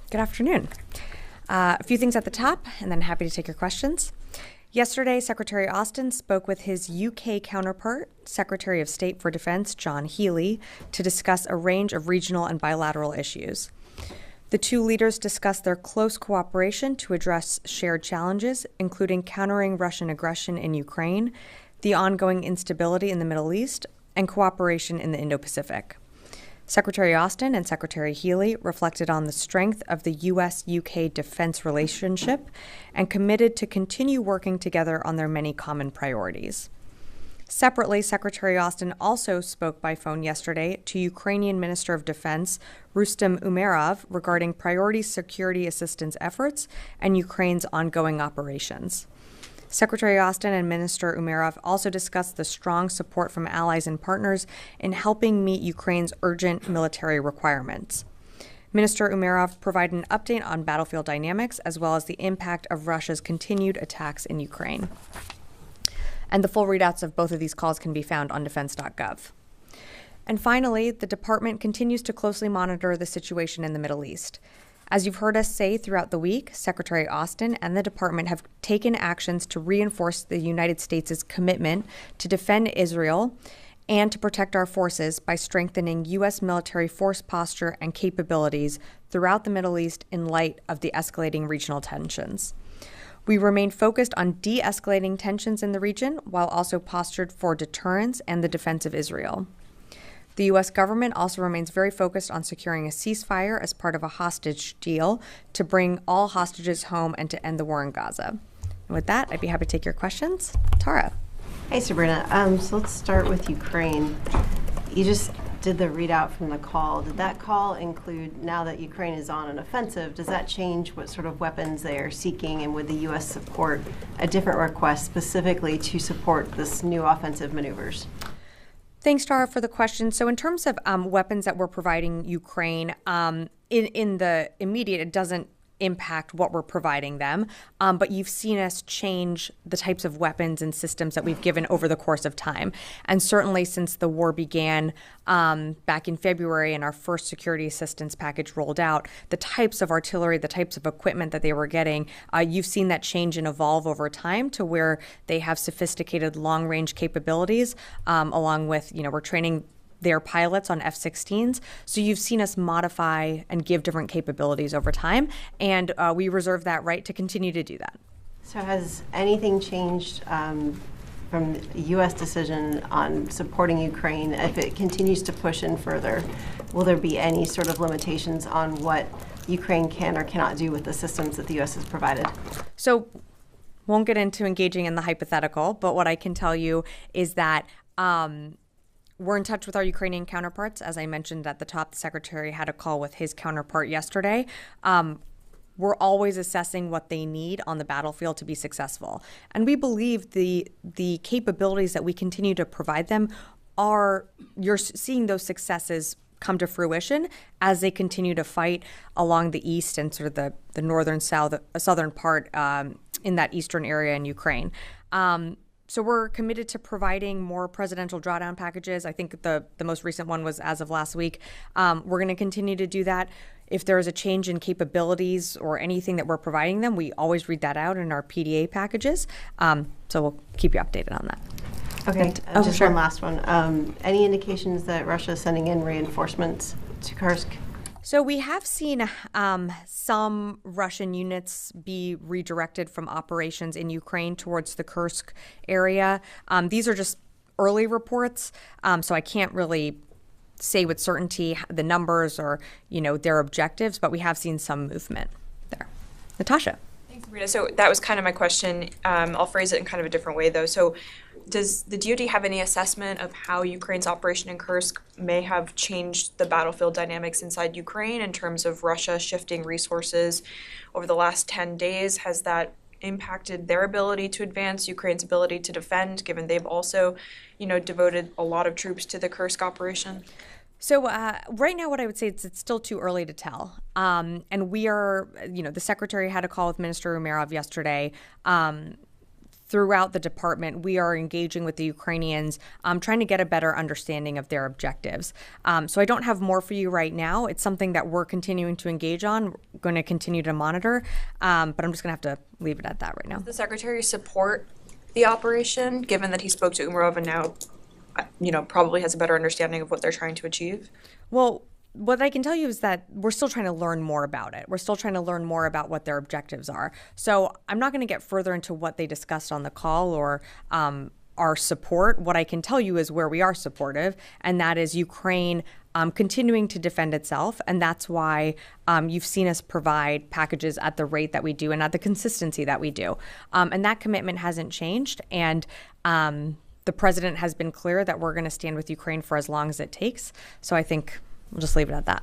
Good afternoon. A few things at the top, and then happy to take your questions. Yesterday, Secretary Austin spoke with his UK counterpart, Secretary of State for Defense John Healey, to discuss a range of regional and bilateral issues. The two leaders discussed their close cooperation to address shared challenges, including countering Russian aggression in Ukraine, the ongoing instability in the Middle East, and cooperation in the Indo-Pacific. Secretary Austin and Secretary Healey reflected on the strength of the U.S.-UK defense relationship and committed to continue working together on their many common priorities. Separately, Secretary Austin also spoke by phone yesterday to Ukrainian Minister of Defense Rustem Umerov regarding priority security assistance efforts and Ukraine's ongoing operations. Secretary Austin and Minister Umerov also discussed the strong support from allies and partners in helping meet Ukraine's urgent military requirements. Minister Umerov provided an update on battlefield dynamics as well as the impact of Russia's continued attacks in Ukraine. And the full readouts of both of these calls can be found on defense.gov. And finally, the department continues to closely monitor the situation in the Middle East. As you've heard us say throughout the week, Secretary Austin and the department have taken actions to reinforce the United States' commitment to defend Israel and to protect our forces by strengthening U.S. military force posture and capabilities throughout the Middle East in light of the escalating regional tensions. We remain focused on de-escalating tensions in the region while also postured for deterrence and the defense of Israel. The U.S. government also remains very focused on securing a ceasefire as part of a hostage deal to bring all hostages home and to end the war in Gaza. And with that, I'd be happy to take your questions. Tara. Hey, Sabrina. So let's start with Ukraine. You just did the readout from the call. Did that call include, now that Ukraine is on an offensive, does that change what sort of weapons they are seeking? And would the U.S. support a different request specifically to support this new offensive maneuvers? Thanks, Tara, for the question. So in terms of weapons that we're providing Ukraine, in the immediate, it doesn't impact what we're providing them. But you've seen us change the types of weapons and systems that we've given over the course of time. And certainly since the war began back in February and our first security assistance package rolled out, the types of artillery, the types of equipment that they were getting, you've seen that change and evolve over time to where they have sophisticated long-range capabilities, along with, we're training their pilots on F-16s. So you've seen us modify and give different capabilities over time, and we reserve that right to continue to do that. So has anything changed from the U.S. decision on supporting Ukraine? If it continues to push in further, will there be any sort of limitations on what Ukraine can or cannot do with the systems that the U.S. has provided? So won't get into engaging in the hypothetical, but what I can tell you is that we're in touch with our Ukrainian counterparts. As I mentioned at the top, the Secretary had a call with his counterpart yesterday. We're always assessing what they need on the battlefield to be successful. And we believe the capabilities that we continue to provide them you're seeing those successes come to fruition as they continue to fight along the east and sort of the northern southern part in that eastern area in Ukraine. So we're committed to providing more presidential drawdown packages. I think the most recent one was as of last week. We're going to continue to do that. If there is a change in capabilities or anything that we're providing them, we always read that out in our PDA packages. So we'll keep you updated on that. Okay, just one last one. Any indications that Russia is sending in reinforcements to Kursk? So we have seen some Russian units be redirected from operations in Ukraine towards the Kursk area. These are just early reports, so I can't really say with certainty the numbers or their objectives, but we have seen some movement there. Natasha. Thanks, Sabrina. So that was kind of my question. I'll phrase it in kind of a different way, though. So does the DoD have any assessment of how Ukraine's operation in Kursk may have changed the battlefield dynamics inside Ukraine in terms of Russia shifting resources over the last 10 days? Has that impacted their ability to advance, Ukraine's ability to defend, given they've also, devoted a lot of troops to the Kursk operation? So right now, what I would say is it's still too early to tell. And we are, the Secretary had a call with Minister Umerov yesterday. throughout the department, we are engaging with the Ukrainians, trying to get a better understanding of their objectives. So I don't have more for you right now. It's something that we're continuing to engage on, going to continue to monitor, but I'm just going to have to leave it at that right now. Does the Secretary support the operation, given that he spoke to Umarov and now, probably has a better understanding of what they're trying to achieve? Well, what I can tell you is that we're still trying to learn more about it. We're still trying to learn more about what their objectives are. So I'm not going to get further into what they discussed on the call or our support. What I can tell you is where we are supportive, and that is Ukraine continuing to defend itself. And that's why you've seen us provide packages at the rate that we do and at the consistency that we do. And that commitment hasn't changed. And the president has been clear that we're going to stand with Ukraine for as long as it takes. So I think we'll just leave it at that.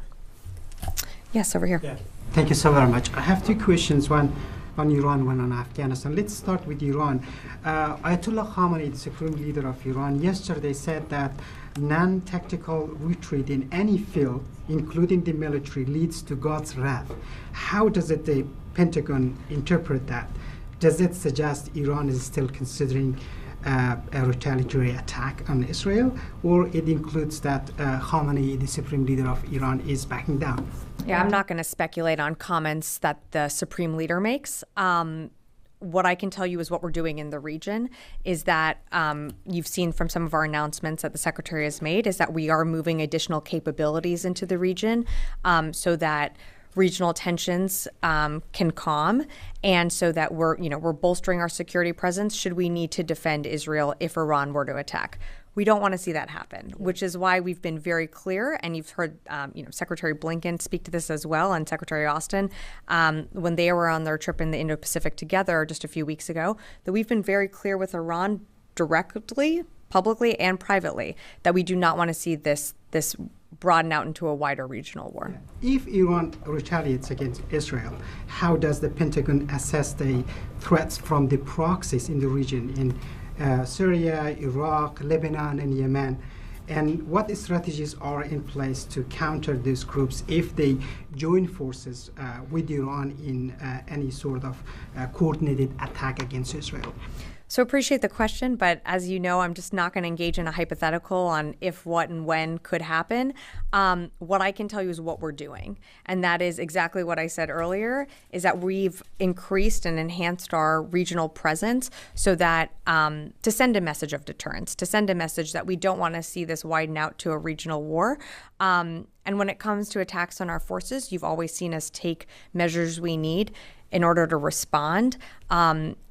Yes, over here. Yeah. Thank you so very much. I have two questions, one on Iran, one on Afghanistan. Let's start with Iran. Ayatollah Khamenei, the supreme leader of Iran, yesterday said that non-tactical retreat in any field, including the military, leads to God's wrath. How does the Pentagon interpret that? Does it suggest Iran is still considering a retaliatory attack on Israel, or it includes that Khamenei, the supreme leader of Iran, is backing down? Yeah, I'm not going to speculate on comments that the supreme leader makes. What I can tell you is what we're doing in the region is that you've seen from some of our announcements that the Secretary has made is that we are moving additional capabilities into the region so that regional tensions can calm, and so that we're bolstering our security presence should we need to defend Israel if Iran were to attack. We don't want to see that happen, which is why we've been very clear, and you've heard Secretary Blinken speak to this as well, and Secretary Austin, when they were on their trip in the Indo-Pacific together just a few weeks ago, that we've been very clear with Iran directly, publicly, and privately, that we do not want to see this broaden out into a wider regional war. If Iran retaliates against Israel, how does the Pentagon assess the threats from the proxies in the region in Syria, Iraq, Lebanon, and Yemen? And what strategies are in place to counter these groups if they join forces with Iran in any sort of coordinated attack against Israel? So appreciate the question, but as you know, I'm just not going to engage in a hypothetical on if, what, and when could happen. What I can tell you is what we're doing. And that is exactly what I said earlier, is that we've increased and enhanced our regional presence so that to send a message of deterrence, to send a message that we don't want to see this widen out to a regional war. And when it comes to attacks on our forces, you've always seen us take measures we need in order to respond.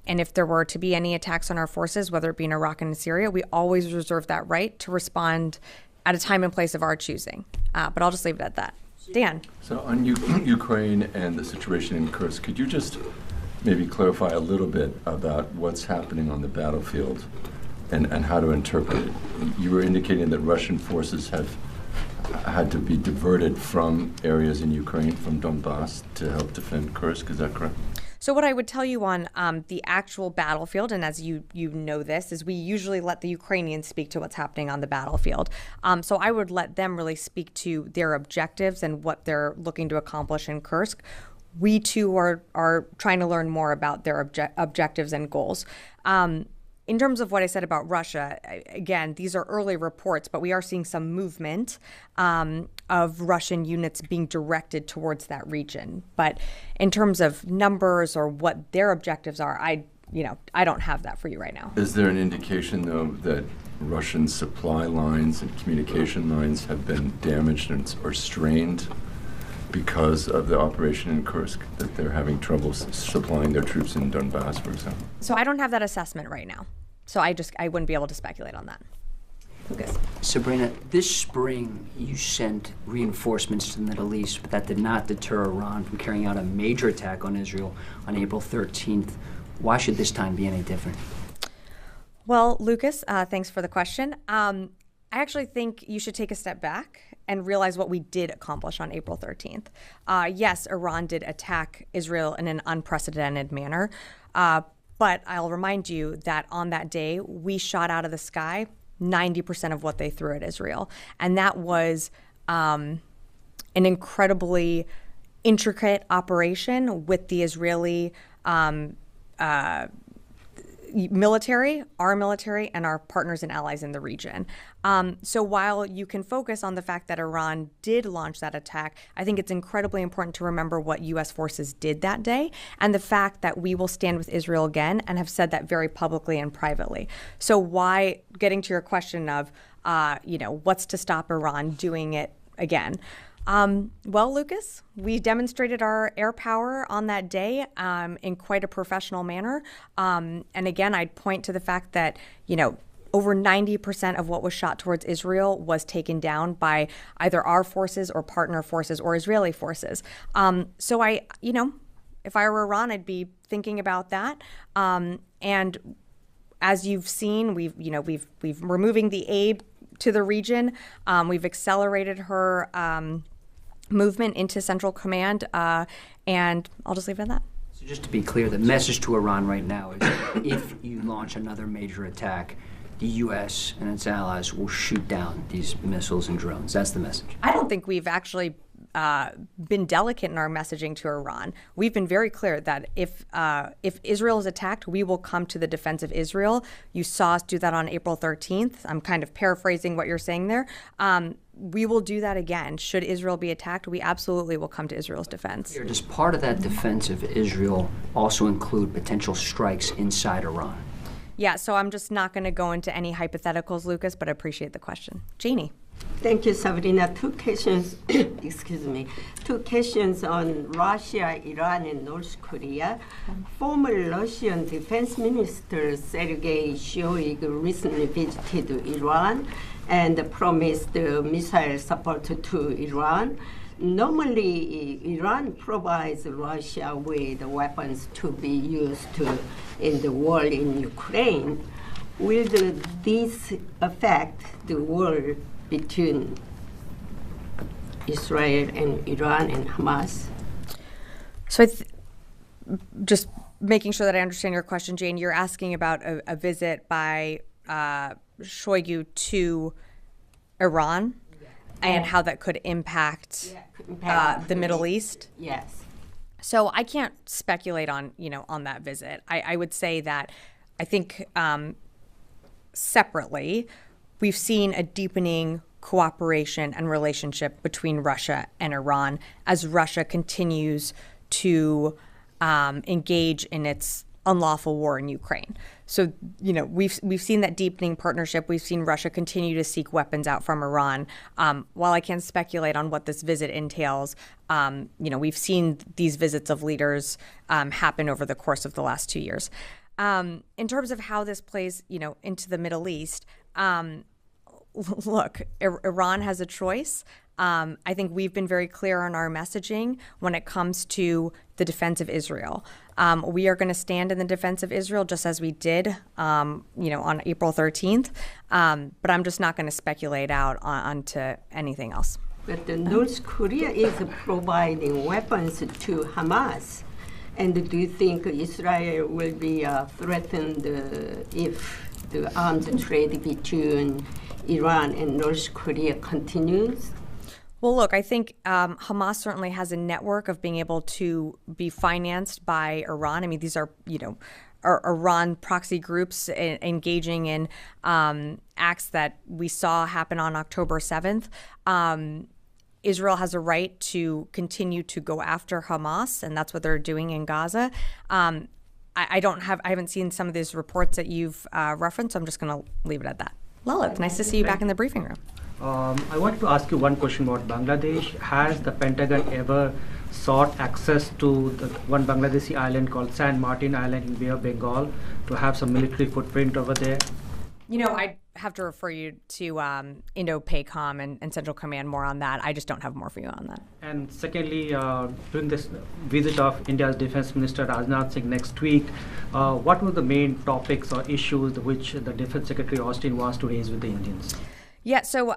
And if there were to be any attacks on our forces, whether it be in Iraq and in Syria, we always reserve that right to respond at a time and place of our choosing. But I'll just leave it at that. Dan. So on Ukraine and the situation in Kursk, could you just maybe clarify a little bit about what's happening on the battlefield and how to interpret it? You were indicating that Russian forces have had to be diverted from areas in Ukraine, from Donbass, to help defend Kursk. Is that correct? So what I would tell you on the actual battlefield, and as you know this, is we usually let the Ukrainians speak to what's happening on the battlefield. So I would let them really speak to their objectives and what they're looking to accomplish in Kursk. We too are trying to learn more about their objectives and goals. In terms of what I said about Russia, again, these are early reports, but we are seeing some movement of Russian units being directed towards that region. But in terms of numbers or what their objectives are, I don't have that for you right now. Is there an indication, though, that Russian supply lines and communication lines have been damaged or strained because of the operation in Kursk, that they're having trouble supplying their troops in Donbass, for example? So I don't have that assessment right now. So I wouldn't be able to speculate on that. Lucas. Sabrina, this spring you sent reinforcements to the Middle East, but that did not deter Iran from carrying out a major attack on Israel on April 13th. Why should this time be any different? Well, Lucas, thanks for the question. I actually think you should take a step back and realize what we did accomplish on April 13th. Yes, Iran did attack Israel in an unprecedented manner, but I'll remind you that on that day, we shot out of the sky 90% of what they threw at Israel. And that was an incredibly intricate operation with the Israeli military, and our partners and allies in the region. So while you can focus on the fact that Iran did launch that attack, I think it's incredibly important to remember what U.S. forces did that day and the fact that we will stand with Israel again and have said that very publicly and privately. So why, getting to your question of, what's to stop Iran doing it again? Well, Lucas, we demonstrated our air power on that day in quite a professional manner. And again, I'd point to the fact that, over 90% of what was shot towards Israel was taken down by either our forces or partner forces or Israeli forces. So if I were Iran, I'd be thinking about that. And as you've seen, we've removing the aid to the region. We've accelerated her movement into Central Command, and I'll just leave it at that. So just to be clear, the message to Iran right now is if you launch another major attack, the U.S. and its allies will shoot down these missiles and drones. That's the message. I don't think we've actually been delicate in our messaging to Iran. We've been very clear that if Israel is attacked, we will come to the defense of Israel. You saw us do that on April 13th. I'm kind of paraphrasing what you're saying there. We will do that again. Should Israel be attacked, we absolutely will come to Israel's defense. Does part of that defense of Israel also include potential strikes inside Iran? Yeah, so I'm just not going to go into any hypotheticals, Lucas, but I appreciate the question. Jeannie. Thank you, Sabrina. Two questions, excuse me. Two questions on Russia, Iran, and North Korea. Former Russian Defense Minister Sergei Shoigu recently visited Iran and promised missile support to Iran. Normally, Iran provides Russia with weapons to be used in the war in Ukraine. Will this affect the war between Israel and Iran and Hamas? So just making sure that I understand your question, Jane, you're asking about a visit by Shoigu to Iran and how that could impact the Middle East? Yes. So I can't speculate on that visit. I would say that I think separately, we've seen a deepening cooperation and relationship between Russia and Iran as Russia continues to engage in its unlawful war in Ukraine. So, we've seen that deepening partnership. We've seen Russia continue to seek weapons out from Iran. While I can't speculate on what this visit entails, we've seen these visits of leaders happen over the course of the last 2 years. In terms of how this plays, into the Middle East, look, Iran has a choice. I think we've been very clear on our messaging when it comes to the defense of Israel. We are going to stand in the defense of Israel just as we did, on April 13th. But I'm just not going to speculate out onto anything else. But North Korea is providing weapons to Hamas. And do you think Israel will be threatened if the arms trade between Iran and North Korea continues? Well, look, I think Hamas certainly has a network of being able to be financed by Iran. I mean, these are, Iran proxy groups engaging in acts that we saw happen on October 7th. Israel has a right to continue to go after Hamas, and that's what they're doing in Gaza. I haven't seen some of these reports that you've referenced, so I'm just going to leave it at that. Lilith, nice to see you back in the briefing room. I want to ask you one question about Bangladesh. Has the Pentagon ever sought access to the one Bangladeshi island called San Martin Island in Bay of Bengal to have some military footprint over there? I'd have to refer you to Indo-PACOM and Central Command more on that. I just don't have more for you on that. And secondly, during this visit of India's Defense Minister Rajnath Singh next week, what were the main topics or issues which the Defense Secretary Austin wants to raise with the Indians? Yeah, so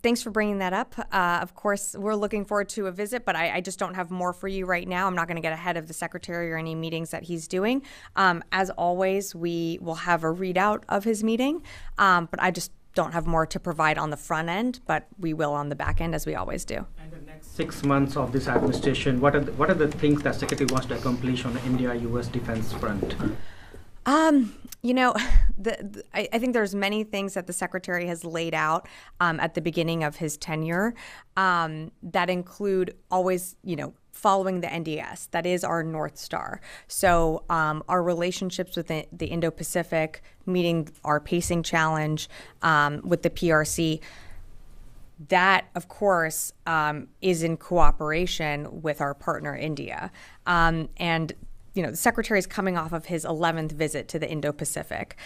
thanks for bringing that up. Of course, we're looking forward to a visit, but I just don't have more for you right now. I'm not going to get ahead of the Secretary or any meetings that he's doing. As always, we will have a readout of his meeting, but I just don't have more to provide on the front end, but we will on the back end, as we always do. And the next 6 months of this administration, what are the things that Secretary wants to accomplish on the India-U.S. defense front? You know, I think there's many things that the secretary has laid out at the beginning of his tenure that include always, following the NDS. That is our North Star. So our relationships with the Indo-Pacific, meeting our pacing challenge with the PRC, that, of course, is in cooperation with our partner, India. And the secretary is coming off of his 11th visit to the Indo-Pacific.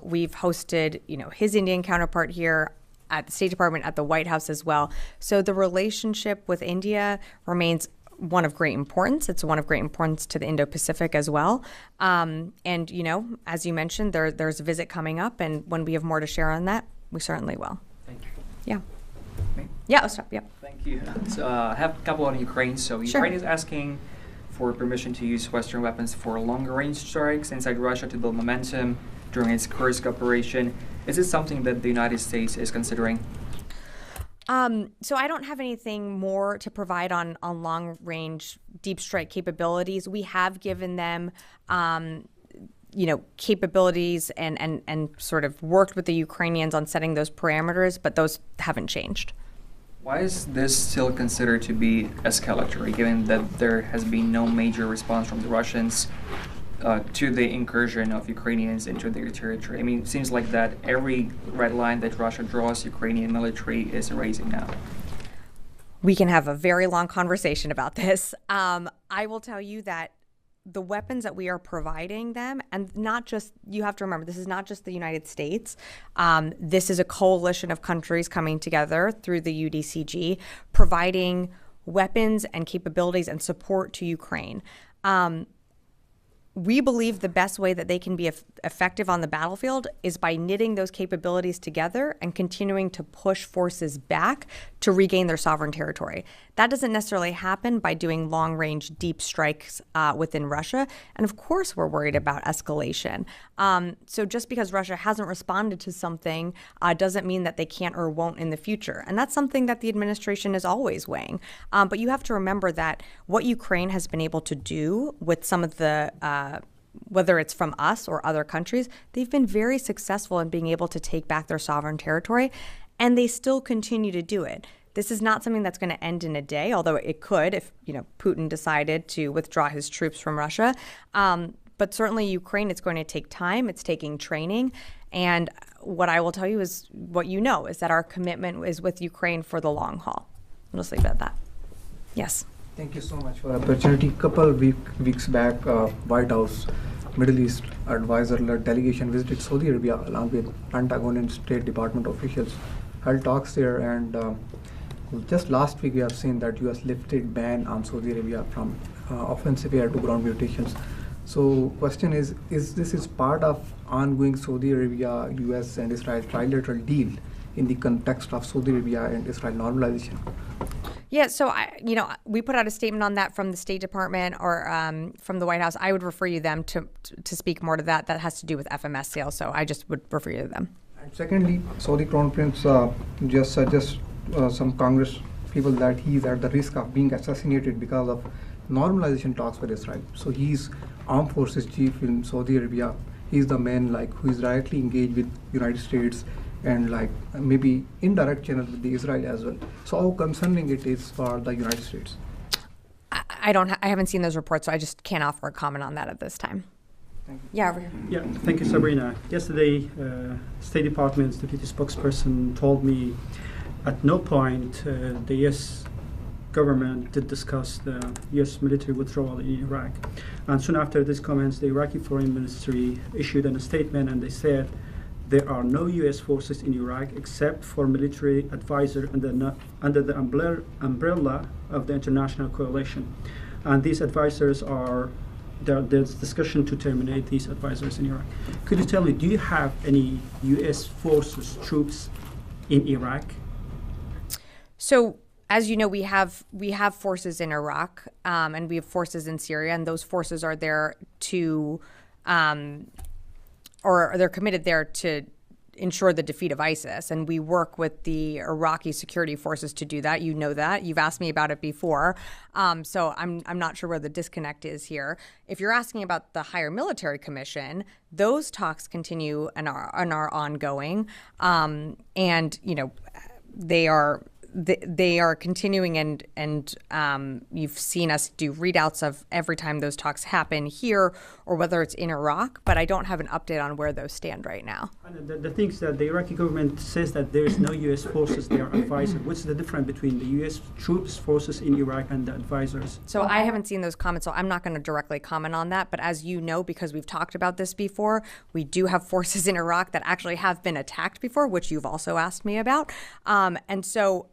We've hosted, his Indian counterpart here at the State Department, at the White House as well. So the relationship with India remains one of great importance. It's one of great importance to the Indo-Pacific as well. And, as you mentioned, there's a visit coming up, and when we have more to share on that, we certainly will. Thank you. Yeah. Me? Yeah, I'll stop. Yeah. Thank you. So I have a couple on Ukraine. So Sure. Ukraine is asking for permission to use Western weapons for longer-range strikes inside Russia to build momentum during its Kursk operation. Is this something that the United States is considering? So I don't have anything more to provide on long-range deep strike capabilities. We have given them, capabilities and sort of worked with the Ukrainians on setting those parameters, but those haven't changed. Why is this still considered to be escalatory, given that there has been no major response from the Russians to the incursion of Ukrainians into their territory? I mean, it seems like that every red line that Russia draws, Ukrainian military is erasing now. We can have a very long conversation about this. I will tell you that the weapons that we are providing them, and not just, you have to remember, this is not just the United States. This is a coalition of countries coming together through the UDCG, providing weapons and capabilities and support to Ukraine. We believe the best way that they can be effective on the battlefield is by knitting those capabilities together and continuing to push forces back to regain their sovereign territory. That doesn't necessarily happen by doing long-range deep strikes within Russia. And of course, we're worried about escalation. So just because Russia hasn't responded to something doesn't mean that they can't or won't in the future. And that's something that the administration is always weighing. But you have to remember that what Ukraine has been able to do with some of the whether it's from us or other countries, they've been very successful in being able to take back their sovereign territory, and they still continue to do it. This is not something that's going to end in a day, although it could if Putin decided to withdraw his troops from Russia. But certainly Ukraine, it's going to take time. It's taking training. And what I will tell you is what is that our commitment is with Ukraine for the long haul. I'll just leave it at that. Yes. Thank you so much for the opportunity. Couple weeks back, White House Middle East advisor-led delegation visited Saudi Arabia along with Pentagon and State Department officials, held talks there, and just last week we have seen that U.S. lifted ban on Saudi Arabia from offensive air to ground mutations. So question is this part of ongoing Saudi Arabia, U.S. and Israel trilateral deal in the context of Saudi Arabia and Israel normalization? Yeah, so we put out a statement on that from the State Department or from the White House. I would refer you them to speak more to that. That has to do with FMS sales, so I just would refer you to them. And secondly, Saudi Crown Prince just suggests some Congress people that he's at the risk of being assassinated because of normalization talks with Israel. So he's armed forces chief in Saudi Arabia. He's the man who is directly engaged with United States and maybe indirect channel with the Israel as well. So how concerning it is for the United States? I haven't seen those reports, so I just can't offer a comment on that at this time. Thank you. Yeah, over here. Yeah, thank you, Sabrina. Yesterday, State Department's deputy spokesperson told me at no point the U.S. government did discuss the U.S. military withdrawal in Iraq. And soon after these comments, the Iraqi Foreign Ministry issued a statement, and they said there are no U.S. forces in Iraq except for military advisor under the umbrella of the international coalition. And these advisors there's discussion to terminate these advisors in Iraq. Could you tell me, do you have any U.S. forces, troops in Iraq? So, as you know, we have forces in Iraq, and we have forces in Syria, and those forces are there to, or they're committed there to ensure the defeat of ISIS, and we work with the Iraqi security forces to do that. You know that. You've asked me about it before, so I'm not sure where the disconnect is here. If you're asking about the Higher Military Commission, those talks continue and are ongoing, and they are continuing, and you've seen us do readouts of every time those talks happen here or whether it's in Iraq, but I don't have an update on where those stand right now. And the thing is that the Iraqi government says that there is no U.S. forces there advisor. What's the difference between the U.S. troops forces in Iraq and the advisors? So I haven't seen those comments, so I'm not going to directly comment on that. But as you know, because we've talked about this before, we do have forces in Iraq that actually have been attacked before, which you've also asked me about. And so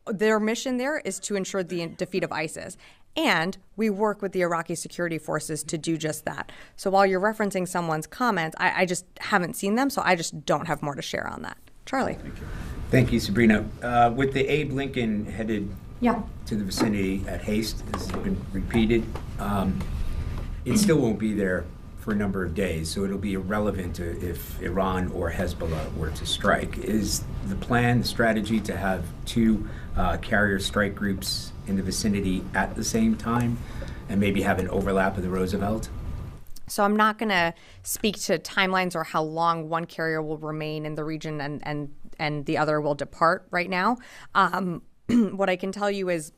their mission there is to ensure the defeat of ISIS. And we work with the Iraqi security forces to do just that. So while you're referencing someone's comments, I just haven't seen them, so I just don't have more to share on that. Charlie. Thank you, Sabrina. With the Abe Lincoln headed to the vicinity at haste, this has been repeated, it still won't be there for a number of days, so it'll be irrelevant if Iran or Hezbollah were to strike. Is the plan, the strategy to have two carrier strike groups in the vicinity at the same time and maybe have an overlap of the Roosevelt? So I'm not going to speak to timelines or how long one carrier will remain in the region and the other will depart right now. What I can tell you is,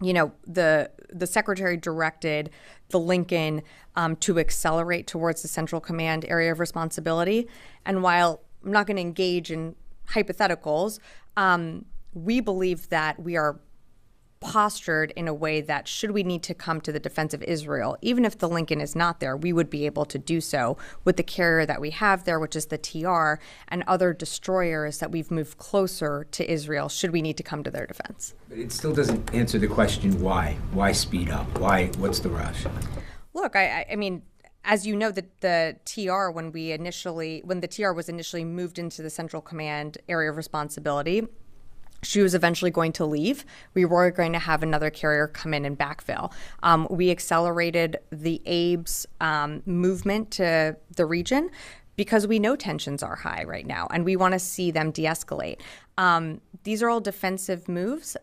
the secretary directed the Lincoln to accelerate towards the Central Command area of responsibility. And while I'm not going to engage in hypotheticals, we believe that we are postured in a way that should we need to come to the defense of Israel, even if the Lincoln is not there, we would be able to do so with the carrier that we have there, which is the TR, and other destroyers that we've moved closer to Israel should we need to come to their defense. But it still doesn't answer the question why. Why speed up? What's the rush? Look, I mean, as you know, the TR, when the TR was initially moved into the Central Command area of responsibility, she was eventually going to leave. We were going to have another carrier come in and backfill. We accelerated the Abe's movement to the region because we know tensions are high right now and we want to see them de-escalate. These are all defensive moves.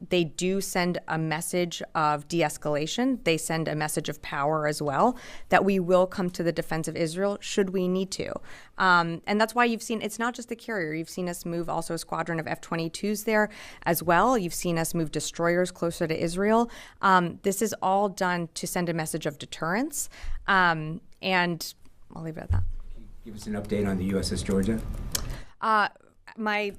They do send a message of de-escalation. They send a message of power as well, that we will come to the defense of Israel should we need to. And that's why you've seen, it's not just the carrier. You've seen us move also a squadron of F-22s there as well. You've seen us move destroyers closer to Israel. This is all done to send a message of deterrence. And I'll leave it at that. Give us an update on the USS Georgia.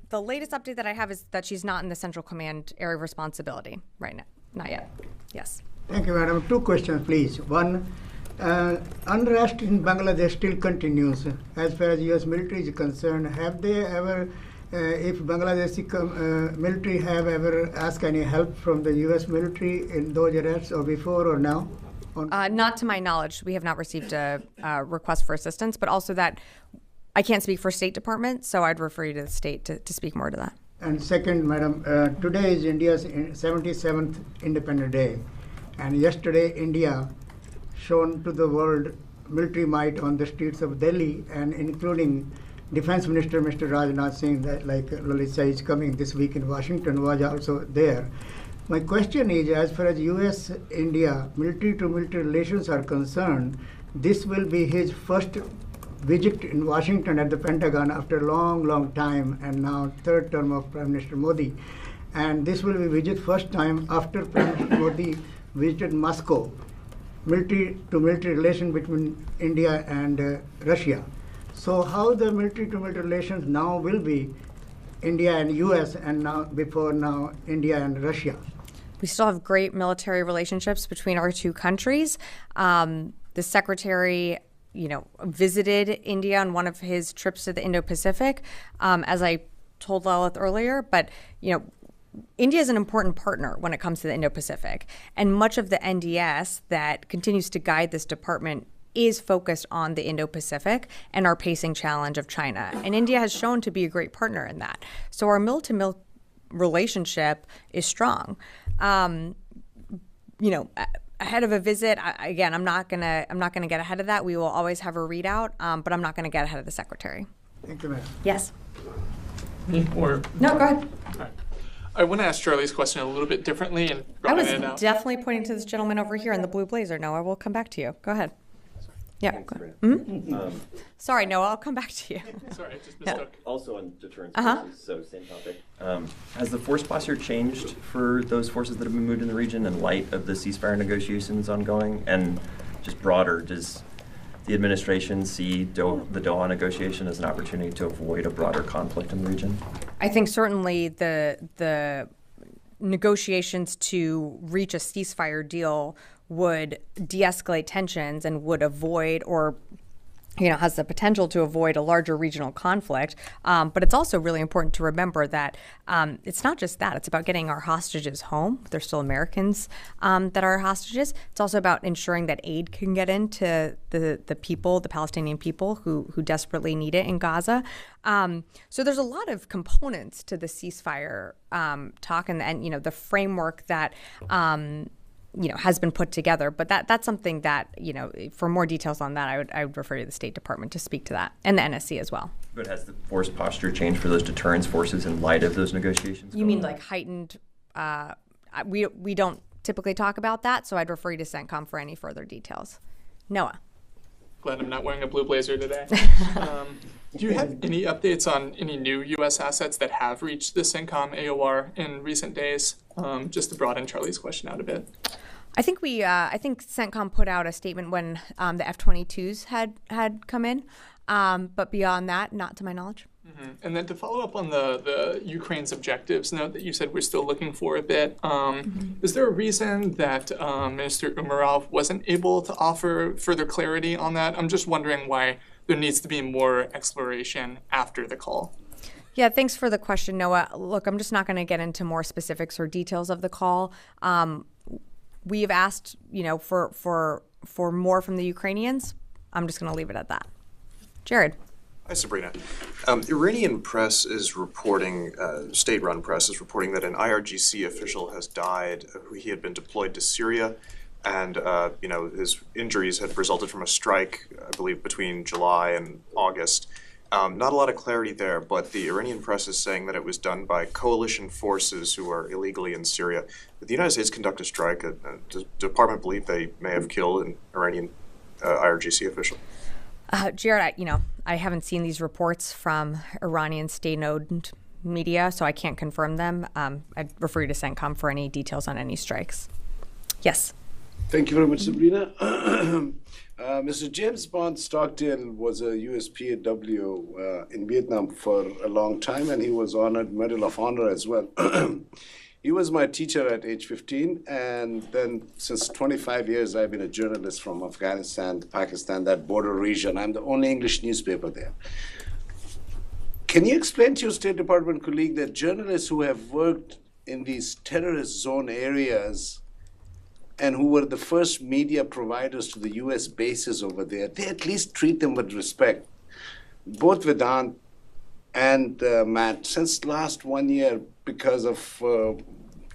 The latest update that I have is that she's not in the Central Command area of responsibility right now. Not yet. Yes. Thank you, madam. Two questions, please. One, unrest in Bangladesh still continues. As far as U.S. military is concerned, have they ever, if Bangladeshi military have ever asked any help from the U.S. military in those arrests, or before or now? Not to my knowledge. We have not received a request for assistance, but also that I can't speak for State Department, so I'd refer you to the state to speak more to that. And second, madam, today is India's 77th Independence Day. And yesterday, India shown to the world military might on the streets of Delhi, and including Defense Minister Mr. Rajnath Singh, that like Lalitha is coming this week in Washington, was also there. My question is, as far as U.S.-India military-to-military relations are concerned, this will be his first visit in Washington at the Pentagon after a long time, and now third term of Prime Minister Modi. And this will be visit first time after Prime Minister Modi visited Moscow. Military-to-military relation between India and Russia. So how the military-to-military relations now will be India and U.S. and now India and Russia? We still have great military relationships between our two countries. The secretary, visited India on one of his trips to the Indo-Pacific, as I told Lalith earlier. But, India is an important partner when it comes to the Indo-Pacific. And much of the NDS that continues to guide this department is focused on the Indo-Pacific and our pacing challenge of China. And India has shown to be a great partner in that. So our mil-to-mil relationship is strong. Ahead of a visit, I'm not gonna get ahead of that. We will always have a readout, but I'm not gonna get ahead of the secretary. Thank you, Mayor. Yes. Me or No, go ahead. I want to ask Charlie's question a little bit differently and I was broaden it out. definitely pointing to this gentleman over here in the blue blazer. Noah, we'll come back to you. Go ahead. Yeah. Go ahead. Mhm. Sorry, Noah, I'll come back to you. Sorry, I just mistook. Also on deterrence Uh-huh. forces, so same topic. Has the force posture changed for those forces that have been moved in the region in light of the ceasefire negotiations ongoing? And just broader, does the administration see the Doha negotiation as an opportunity to avoid a broader conflict in the region? I think certainly the negotiations to reach a ceasefire deal would de-escalate tensions and would avoid or has the potential to avoid a larger regional conflict. But it's also really important to remember that it's not just that. It's about getting our hostages home. They're still Americans that are hostages. It's also about ensuring that aid can get into the people, the Palestinian people who desperately need it in Gaza. So there's a lot of components to the ceasefire talk and the framework that has been put together, but that's something that for more details on that, I would refer to the State Department to speak to that, and the NSC as well. But has the force posture changed for those deterrence forces in light of those negotiations? You mean like heightened? We don't typically talk about that, so I'd refer you to CENTCOM for any further details. Noah. Glad I'm not wearing a blue blazer today. Do you have any updates on any new U.S. assets that have reached the CENTCOM AOR in recent days? Just to broaden Charlie's question out a bit. I think CENTCOM put out a statement when the F-22s had come in, but beyond that, not to my knowledge. Mm-hmm. And then to follow up on the Ukraine's objectives note that you said we're still looking for a bit, is there a reason that Minister Umerov wasn't able to offer further clarity on that? I'm just wondering why there needs to be more exploration after the call. Yeah, thanks for the question, Noah. Look, I'm just not going to get into more specifics or details of the call. We've asked, for more from the Ukrainians. I'm just going to leave it at that. Jared. Hi, Sabrina. Iranian press is reporting, state-run press is reporting that an IRGC official has died. He had been deployed to Syria, and his injuries had resulted from a strike, I believe, between July and August. Not a lot of clarity there, but the Iranian press is saying that it was done by coalition forces who are illegally in Syria. Did the United States conduct a strike? Does the department believe they may have killed an Iranian IRGC official? Jared, I haven't seen these reports from Iranian state-owned media, so I can't confirm them. I'd refer you to CENTCOM for any details on any strikes. Yes. Thank you very much, Sabrina. Mr. James Bond Stockdale was a US PAW in Vietnam for a long time, and he was honored Medal of Honor as well. He was my teacher at age 15, and then since 25 years, I've been a journalist from Afghanistan, Pakistan, that border region. I'm the only English newspaper there. Can you explain to your State Department colleague that journalists who have worked in these terrorist zone areas and who were the first media providers to the US bases over there, they at least treat them with respect? Both Vedant and Matt, since last 1 year, because of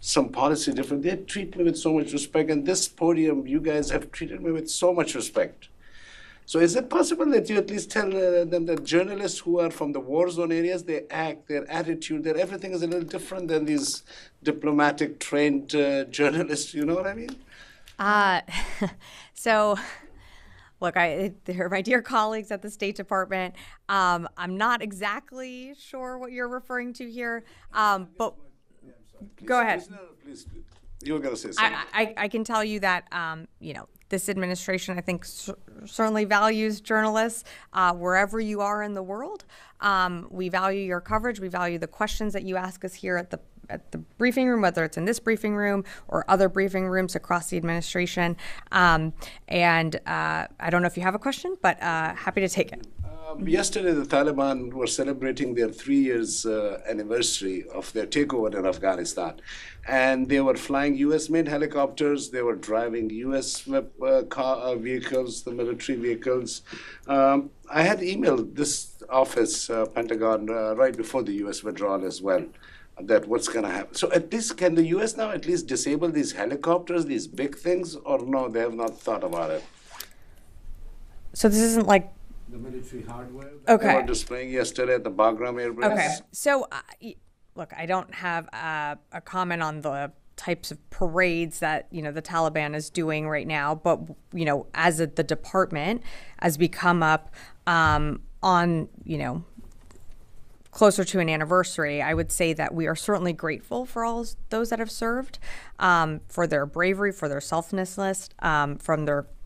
some policy difference, they treat me with so much respect. And this podium, you guys have treated me with so much respect. So is it possible that you at least tell them that journalists who are from the war zone areas, they act, their attitude, their everything is a little different than these diplomatic trained journalists, you know what I mean? So, look, they're my dear colleagues at the State Department. I'm not exactly sure what you're referring to here, but go ahead. Please, you were going to say something. I can tell you that, this administration, I think, certainly values journalists wherever you are in the world. We value your coverage. We value the questions that you ask us here at the briefing room, whether it's in this briefing room or other briefing rooms across the administration. And I don't know if you have a question, but happy to take it. Yesterday, the Taliban were celebrating their 3 years anniversary of their takeover in Afghanistan. And they were flying US-made helicopters. They were driving US vehicles, the military vehicles. I had emailed this office, Pentagon, right before the US withdrawal as well, that what's going to happen. So at least, can the US now at least disable these helicopters, these big things, or no, they have not thought about it? So this isn't like The military hardware Okay. they were displaying yesterday at the Bagram Air Base. Okay. So, look, I don't have a comment on the types of parades that, the Taliban is doing right now. But, as the department, as we come up on, closer to an anniversary, I would say that we are certainly grateful for all those that have served, for their bravery, for their selflessness,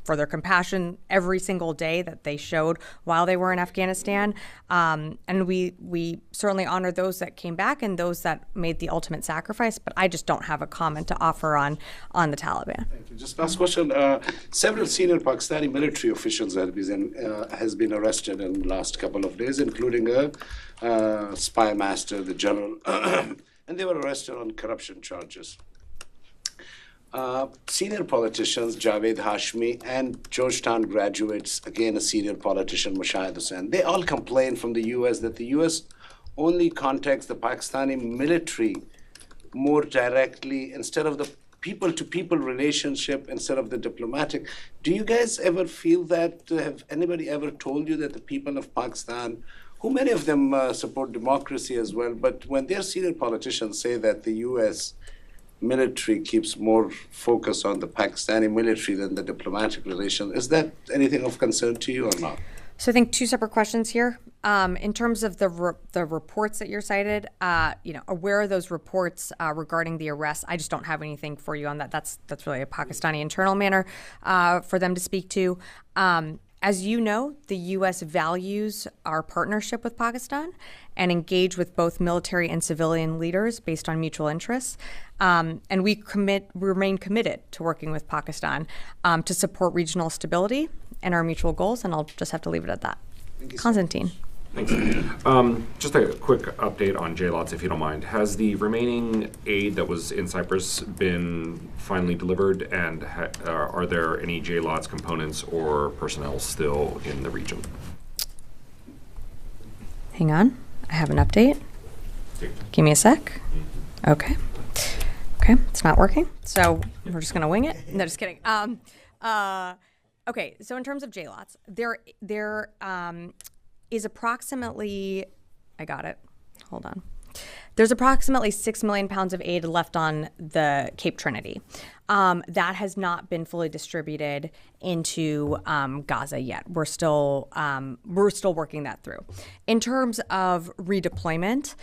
for their compassion every single day that they showed while they were in Afghanistan. And we certainly honor those that came back and those that made the ultimate sacrifice, but I just don't have a comment to offer on the Taliban. Thank you. Just last question. Several senior Pakistani military officials has been arrested in the last couple of days, including a spy master, the general, and they were arrested on corruption charges. Senior politicians, Javed Hashmi, and Georgetown graduates, again a senior politician, Mushahid Hussain, they all complain from the U.S. that the U.S. only contacts the Pakistani military more directly instead of the people-to-people relationship instead of the diplomatic. Do you guys ever feel that? Have anybody ever told you that the people of Pakistan, who many of them support democracy as well, but when their senior politicians say that the U.S. military keeps more focus on the Pakistani military than the diplomatic relations, is that anything of concern to you or not? So I think two separate questions here. In terms of the reports that you're cited, where are those reports regarding the arrests? I just don't have anything for you on that. That's really a Pakistani internal matter for them to speak to. As you know, the U.S. values our partnership with Pakistan and engage with both military and civilian leaders based on mutual interests. And we remain committed to working with Pakistan to support regional stability and our mutual goals. And I'll just have to leave it at that. Konstantin. Thanks. Just a quick update on JLOTS, if you don't mind. Has the remaining aid that was in Cyprus been finally delivered, and are there any JLOTS components or personnel still in the region? Hang on. I have an update. Give me a sec. Okay. Okay, it's not working, so we're just going to wing it. No, just kidding. Okay, so in terms of JLOTS, there is approximately, I got it, hold on. There's approximately 6 million pounds of aid left on the Cape Trinity. That has not been fully distributed into Gaza yet. We're still working that through. In terms of redeployment,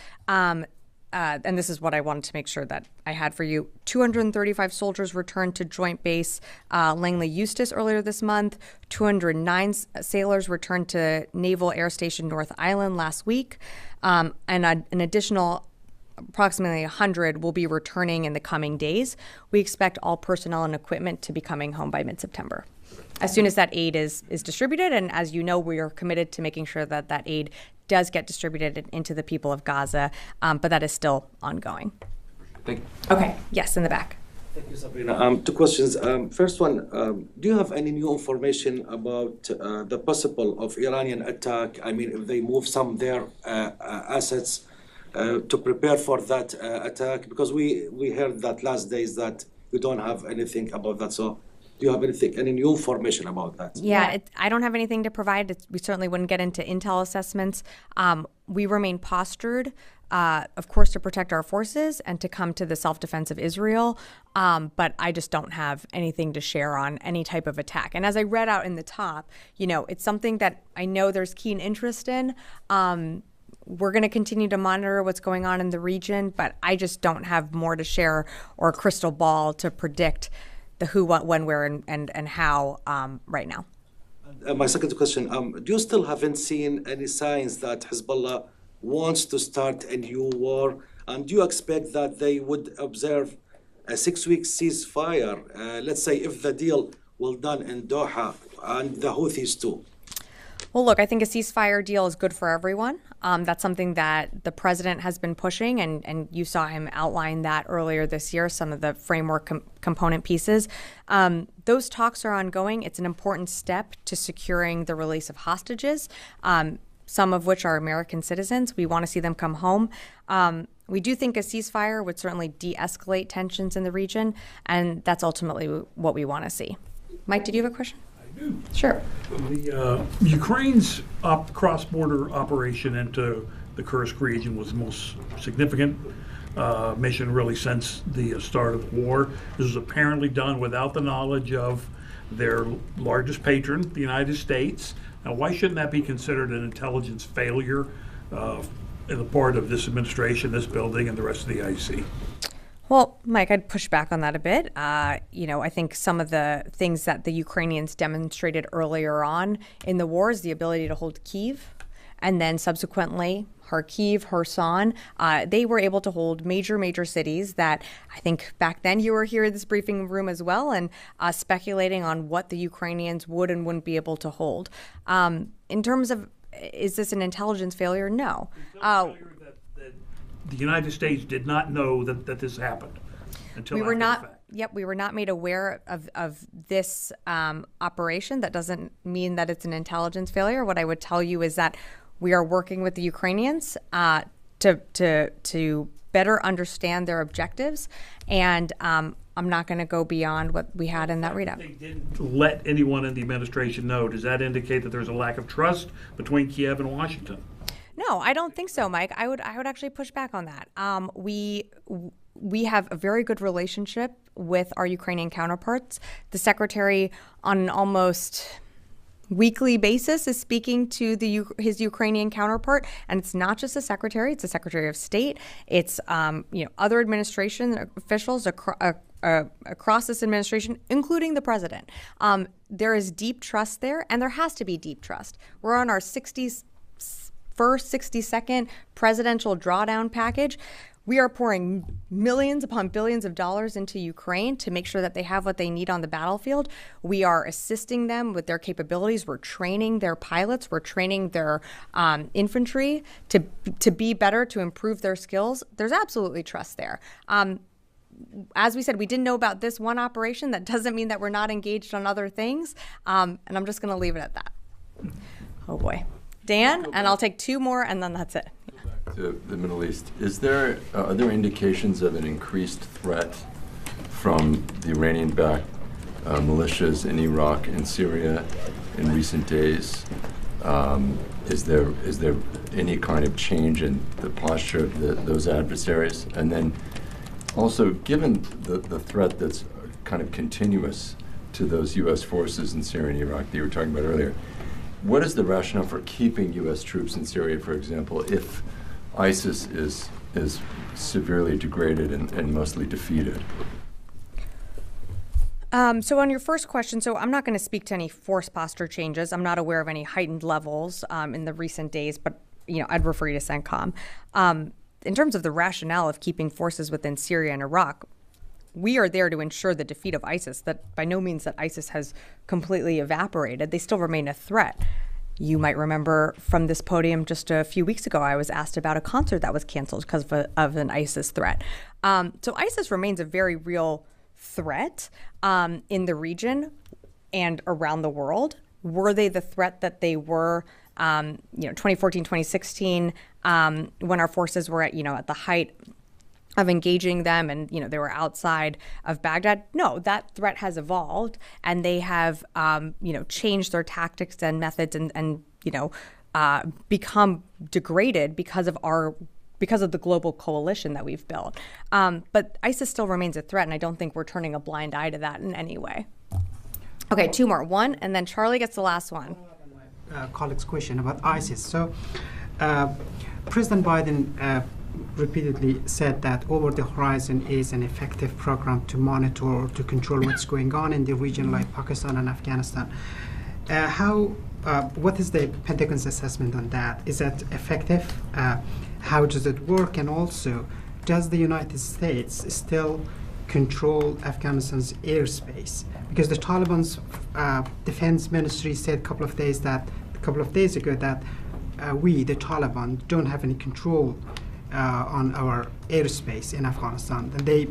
and this is what I wanted to make sure that I had for you. 235 soldiers returned to Joint Base Langley Eustis earlier this month. 209 sailors returned to Naval Air Station North Island last week. And an additional approximately 100 will be returning in the coming days. We expect all personnel and equipment to be coming home by mid-September. As soon as that aid is distributed, and as you know, we are committed to making sure that that aid does get distributed into the people of Gaza, but that is still ongoing. Thank you. Okay, yes, in the back. Thank you, Sabrina. Two questions. First one, do you have any new information about the possible of Iranian attack? I mean, if they move some of their assets to prepare for that attack? Because we heard that last days that you don't have anything about that. So do you have any new information about that? Yeah, I don't have anything to provide. We certainly wouldn't get into intel assessments. We remain postured, of course, to protect our forces and to come to the self-defense of Israel. But I just don't have anything to share on any type of attack. And as I read out in the top, it's something that I know there's keen interest in. We're going to continue to monitor what's going on in the region, but I just don't have more to share or a crystal ball to predict the who, what, when, where, and how right now. My second question, do you still haven't seen any signs that Hezbollah wants to start a new war? And do you expect that they would observe a 6-week ceasefire, let's say if the deal will done in Doha and the Houthis too? Well, look, I think a ceasefire deal is good for everyone. That's something that the president has been pushing, and you saw him outline that earlier this year, some of the framework component pieces. Those talks are ongoing. It's an important step to securing the release of hostages, some of which are American citizens. We want to see them come home. We do think a ceasefire would certainly de-escalate tensions in the region, and that's ultimately what we want to see. Mike, did you have a question? I Sure. The Ukraine's cross-border operation into the Kursk region was the most significant mission really since the start of the war. This was apparently done without the knowledge of their largest patron, the United States. Now, why shouldn't that be considered an intelligence failure in the part of this administration, this building, and the rest of the IC? Well, Mike, I'd push back on that a bit. I think some of the things that the Ukrainians demonstrated earlier on in the war is the ability to hold Kyiv, and then subsequently Kharkiv, Kherson. They were able to hold major cities that I think back then you were here in this briefing room as well, and speculating on what the Ukrainians would and wouldn't be able to hold. In terms of, is this an intelligence failure? No. The United States did not know that this happened until we were after not. the fact. Yep, we were not made aware of this operation. That doesn't mean that it's an intelligence failure. What I would tell you is that we are working with the Ukrainians to better understand their objectives, and I'm not going to go beyond what we had in that readout. They didn't let anyone in the administration know. Does that indicate that there's a lack of trust between Kiev and Washington? No, I don't think so, Mike. I would actually push back on that. We have a very good relationship with our Ukrainian counterparts. The secretary, on an almost weekly basis, is speaking to his Ukrainian counterpart, and it's not just the secretary; it's the Secretary of State. It's other administration officials across this administration, including the president. There is deep trust there, and there has to be deep trust. We're on our 62nd presidential drawdown package. We are pouring millions upon billions of dollars into Ukraine to make sure that they have what they need on the battlefield. We are assisting them with their capabilities. We're training their pilots. We're training their infantry to be better, to improve their skills. There's absolutely trust there. As we said, we didn't know about this one operation. That doesn't mean that we're not engaged on other things. And I'm just going to leave it at that. Oh, boy. Dan, and I'll take two more, and then that's it. To the Middle East, are there indications of an increased threat from the Iranian-backed militias in Iraq and Syria in recent days? Is there any kind of change in the posture of those adversaries? And then also, given the threat that's kind of continuous to those U.S. forces in Syria and Iraq that you were talking about earlier, what is the rationale for keeping U.S. troops in Syria, for example, if ISIS is severely degraded and mostly defeated? So on your first question, so I'm not going to speak to any force posture changes. I'm not aware of any heightened levels in the recent days, but I'd refer you to CENTCOM. In terms of the rationale of keeping forces within Syria and Iraq, we are there to ensure the defeat of ISIS. That by no means that ISIS has completely evaporated. They still remain a threat. You might remember from this podium just a few weeks ago, I was asked about a concert that was canceled because of an ISIS threat. So ISIS remains a very real threat in the region and around the world. Were they the threat that they were 2014, 2016, when our forces were at the height of engaging them and they were outside of Baghdad? No, that threat has evolved, and they have changed their tactics and methods and become degraded because of the global coalition that we've built. But ISIS still remains a threat, and I don't think we're turning a blind eye to that in any way. Okay, two more. One, and then Charlie gets the last one. Colleague's question about ISIS. So, President Biden repeatedly said that Over the Horizon is an effective program to monitor, to control what's going on in the region like Pakistan and Afghanistan. What is the Pentagon's assessment on that? Is that effective? How does it work? And also, does the United States still control Afghanistan's airspace? Because the Taliban's defense ministry said a couple of days ago that we, the Taliban, don't have any control on our airspace in Afghanistan. And they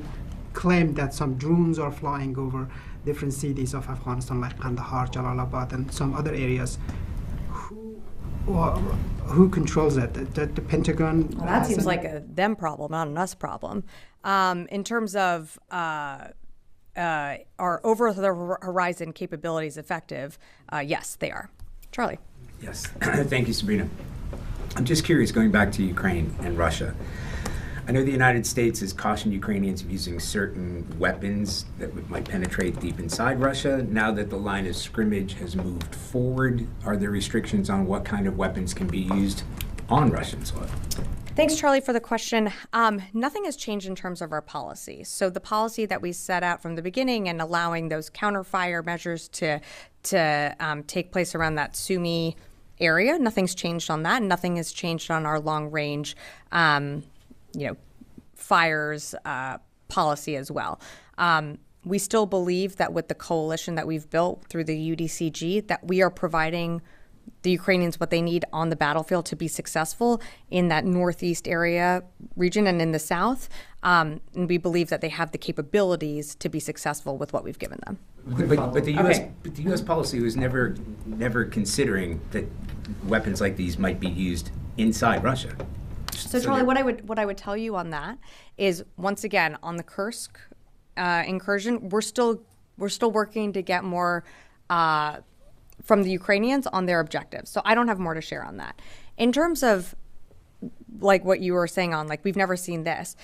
claim that some drones are flying over different cities of Afghanistan, like Kandahar, Jalalabad, and some other areas. Who controls that? The Pentagon? Well, that seems like a them problem, not an us problem. In terms of are over the horizon capabilities effective? Yes, they are. Charlie. Yes. Thank you, Sabrina. I'm just curious, going back to Ukraine and Russia. I know the United States has cautioned Ukrainians of using certain weapons that might penetrate deep inside Russia. Now that the line of scrimmage has moved forward, are there restrictions on what kind of weapons can be used on Russian soil? Thanks, Charlie, for the question. Nothing has changed in terms of our policy. So the policy that we set out from the beginning and allowing those counterfire measures to take place around that Sumy area, nothing's changed on that. Nothing has changed on our long-range fires policy as well. We still believe that with the coalition that we've built through the UDCG, that we are providing the Ukrainians what they need on the battlefield to be successful in that northeast area region and in the south. And we believe that they have the capabilities to be successful with what we've given them. But the U.S. policy was never considering that weapons like these might be used inside Russia. So Charlie, what I would tell you on that is, once again, on the Kursk incursion, we're still working to get more from the Ukrainians on their objectives. So I don't have more to share on that. In terms of like what you were saying on like we've never seen this,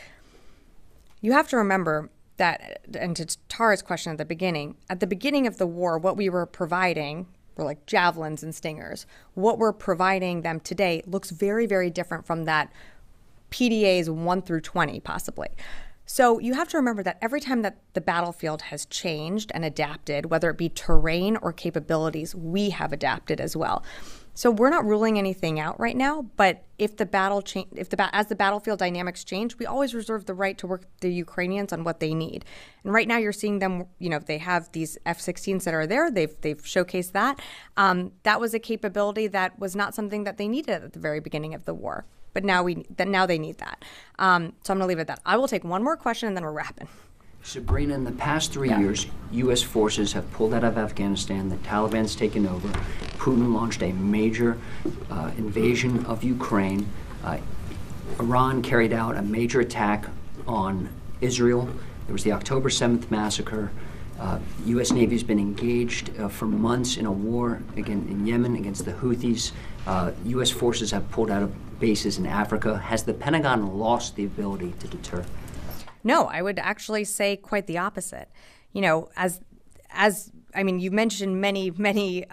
you have to remember that, and to Tara's question at the beginning of the war, what we were providing were like javelins and stingers. What we're providing them today looks very, very different from that PDAs 1 through 20 possibly. So you have to remember that every time that the battlefield has changed and adapted, whether it be terrain or capabilities, we have adapted as well. So we're not ruling anything out right now, but if the as the battlefield dynamics change, we always reserve the right to work with the Ukrainians on what they need. And right now you're seeing them, they have these F-16s that are there. They've showcased that. That was a capability that was not something that they needed at the very beginning of the war. But now they need that. So I'm going to leave it at that. I will take one more question and then we're wrapping. Sabrina, in the past 3 years, U.S. forces have pulled out of Afghanistan. The Taliban's taken over. Putin launched a major invasion of Ukraine. Iran carried out a major attack on Israel. There was the October 7th massacre. U.S. Navy has been engaged for months in a war in Yemen against the Houthis. U.S. forces have pulled out of bases in Africa. Has the Pentagon lost the ability to deter? No, I would actually say quite the opposite. You mentioned many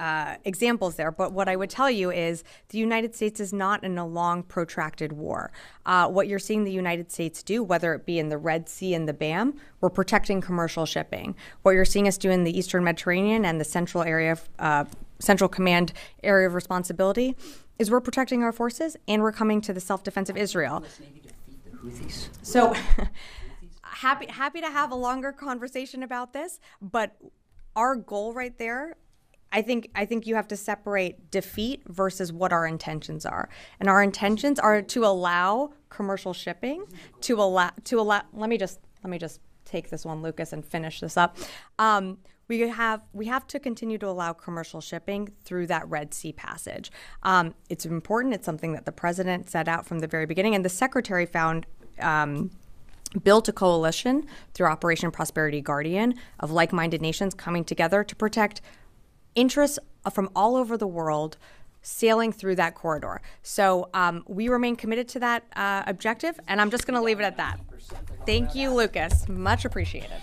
examples there, but what I would tell you is the United States is not in a long, protracted war. What you're seeing the United States do, whether it be in the Red Sea and the BAM, we're protecting commercial shipping. What you're seeing us do in the Eastern Mediterranean and the Central Command area of responsibility is we're protecting our forces and we're coming to the self-defense of Israel. So happy to have a longer conversation about this, but our goal right there, I think you have to separate defeat versus what our intentions are. And our intentions are to allow commercial shipping, to allow let me just take this one, Lucas, and finish this up. We have to continue to allow commercial shipping through that Red Sea passage. It's important. It's something that the president set out from the very beginning, and the secretary built a coalition through Operation Prosperity Guardian of like-minded nations coming together to protect interests from all over the world sailing through that corridor. So we remain committed to that objective, and I'm just going to leave it at that. Thank you, Lucas. Much appreciated.